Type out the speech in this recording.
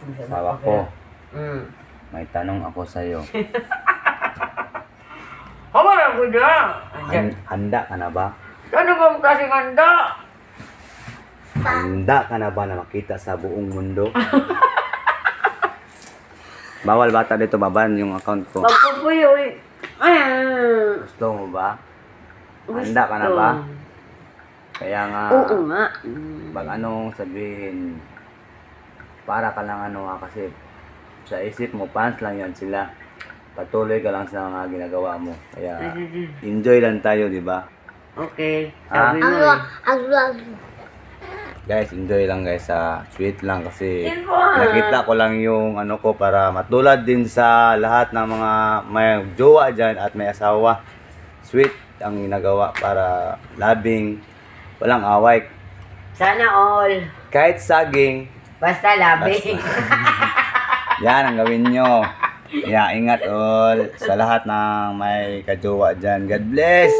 Asawa ko, Hmm. may tanong ako sa'yo. Kamara ko dyan. Handa ka na ba? Ano bang klaseng handa? Handa ka na ba na makita sa buong mundo? Bawal bata dito baban yung account ko. Magpupuyo eh. Ayan. Gusto mo ba? Handa ka na ba? Kaya nga, Oo nga. pag anong sabihin, para ka lang ano nga kasi sa isip mo, fans lang yan sila. Patuloy ka lang sa mga ginagawa mo. Kaya, enjoy lang tayo, di ba? Okay. Ah? Sabi mo eh. Guys, enjoy lang guys. Sweet lang kasi Cellphone. nakita ko lang yung ano ko para matulad din sa lahat ng mga may jowa dyan at may asawa. Sweet ang ginagawa para labing, walang away. Sana all. Kahit saging, Basta labi. yan ang gawin nyo. Kaya ingat all sa lahat ng may kajowa dyan. God bless!